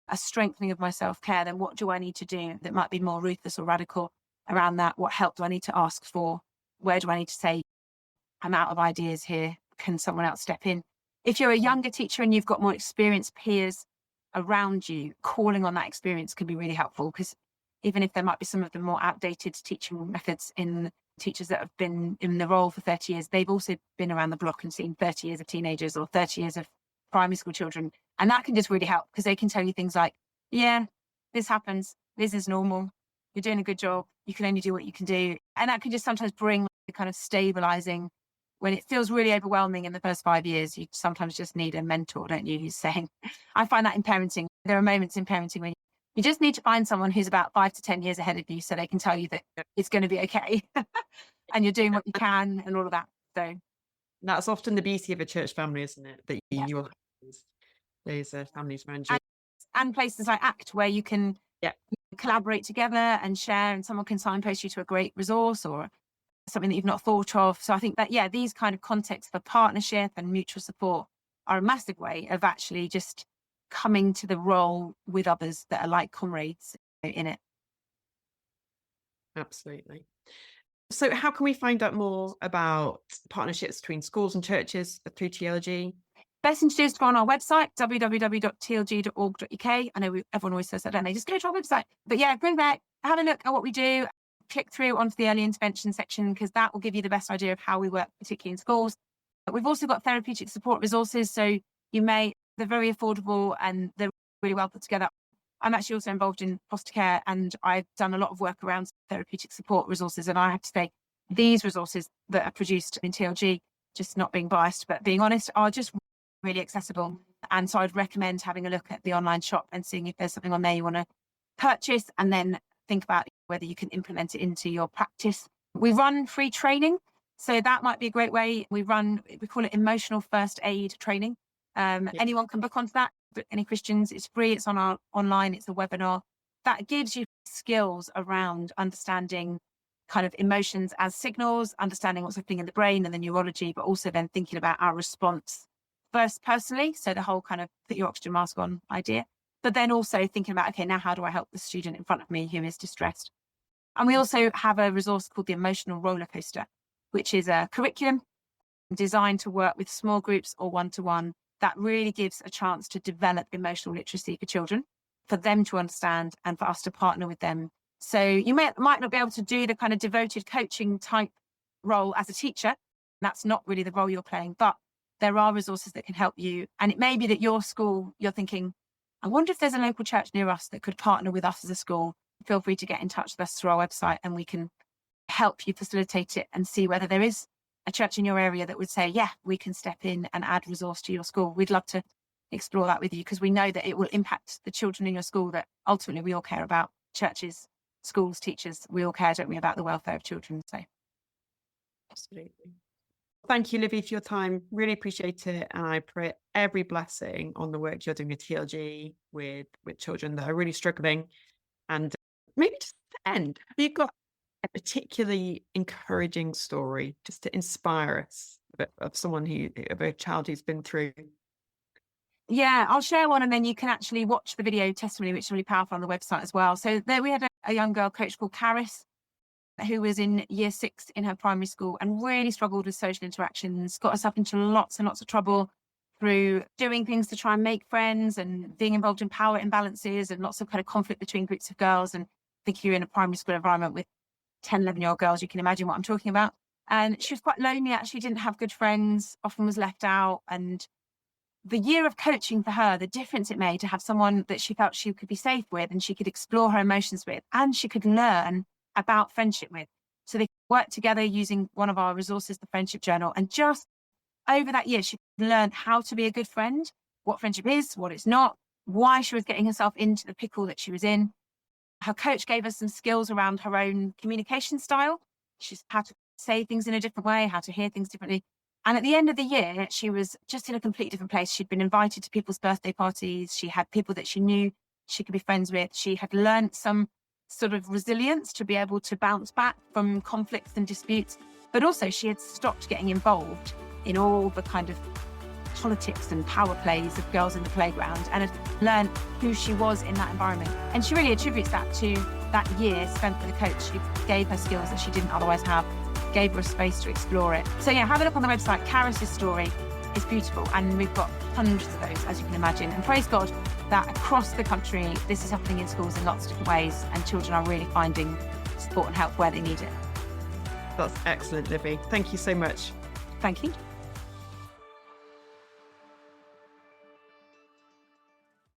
a strengthening of my self-care, then what do I need to do that might be more ruthless or radical around that? What help do I need to ask for? Where do I need to say, I'm out of ideas here, can someone else step in? If you're a younger teacher and you've got more experienced peers around you, calling on that experience can be really helpful, because even if there might be some of the more outdated teaching methods in teachers that have been in the role for 30 years, they've also been around the block and seen 30 years of teenagers or 30 years of primary school children. And that can just really help, because they can tell you things like, yeah, this happens, this is normal, you're doing a good job, you can only do what you can do. And that can just sometimes bring the kind of stabilizing, when it feels really overwhelming in the first 5 years, you sometimes just need a mentor, don't you, who's saying, I find that in parenting, there are moments in parenting when you just need to find someone who's about 5 to 10 years ahead of you, so they can tell you that it's going to be okay and you're doing what you can and all of that. So That's often the beauty of a church family, isn't it? That yeah. you'll have those families around you. And places like ACT, where you can collaborate together and share, and someone can signpost you to a great resource or something that you've not thought of. So I think that, these kind of contexts for partnership and mutual support are a massive way of actually just coming to the role with others that are like comrades in it. Absolutely. So how can we find out more about partnerships between schools and churches through TLG? Best thing to do is to go on our website, www.tlg.org.uk. I know everyone always says that, don't they? Just go to our website. But yeah, bring back, have a look at what we do, click through onto the early intervention section, because that will give you the best idea of how we work, particularly in schools. But we've also got therapeutic support resources. So they're very affordable and they're really well put together. I'm actually also involved in foster care, and I've done a lot of work around therapeutic support resources. And I have to say, these resources that are produced in TLG, just not being biased, but being honest, are just really accessible. And so I'd recommend having a look at the online shop and seeing if there's something on there you want to purchase, and then think about whether you can implement it into your practice. We run free training. So that might be a great way. We call it emotional first aid training. Anyone can book onto that. But any Christians, it's free. It's on our online. It's a webinar that gives you skills around understanding kind of emotions as signals, understanding what's happening in the brain and the neurology, but also then thinking about our response first personally. So the whole kind of put your oxygen mask on idea, but then also thinking about, okay, now how do I help the student in front of me who is distressed? And we also have a resource called the Emotional Roller Coaster, which is a curriculum designed to work with small groups or one-to-one that really gives a chance to develop emotional literacy for children, for them to understand and for us to partner with them. So you might not be able to do the kind of devoted coaching type role as a teacher. That's not really the role you're playing, but there are resources that can help you. And it may be that your school, you're thinking, I wonder if there's a local church near us that could partner with us as a school. Feel free to get in touch with us through our website and we can help you facilitate it and see whether there is a church in your area that would say, yeah, we can step in and add resource to your school. We'd love to explore that with you, because we know that it will impact the children in your school that ultimately we all care about. Churches, schools, teachers, we all care, don't we, about the welfare of children. So absolutely. Thank you, Livy, for your time. Really appreciate it. And I pray every blessing on the work you're doing with TLG, with children that are really struggling. And maybe just to end, have you got a particularly encouraging story just to inspire us of someone of a child who's been through? Yeah, I'll share one and then you can actually watch the video testimony, which is really powerful, on the website as well. So there we had a young girl coach called Caris, who was in year 6 in her primary school and really struggled with social interactions, got herself into lots and lots of trouble through doing things to try and make friends and being involved in power imbalances and lots of kind of conflict between groups of girls. And I think if you're in a primary school environment with 10, 11-year-old girls, you can imagine what I'm talking about. And she was quite lonely, actually didn't have good friends, often was left out. And the year of coaching for her, the difference it made to have someone that she felt she could be safe with and she could explore her emotions with, and she could learn about friendship with. So they worked together using one of our resources, the Friendship Journal. And just over that year, she learned how to be a good friend, what friendship is, what it's not, why she was getting herself into the pickle that she was in. Her coach gave us some skills around her own communication style. She's how to say things in a different way, how to hear things differently. And at the end of the year, she was just in a completely different place. She'd been invited to people's birthday parties. She had people that she knew she could be friends with. She had learned some sort of resilience to be able to bounce back from conflicts and disputes. But also she had stopped getting involved in all the kind of politics and power plays of girls in the playground, and had learned who she was in that environment. And she really attributes that to that year spent with a coach who gave her skills that she didn't otherwise have, gave her a space to explore it. So yeah, have a look on the website. Caris's story is beautiful, and we've got hundreds of those, as you can imagine. And praise God that across the country, this is happening in schools in lots of different ways, and children are really finding support and help where they need it. That's excellent, Livy. Thank you so much. Thank you.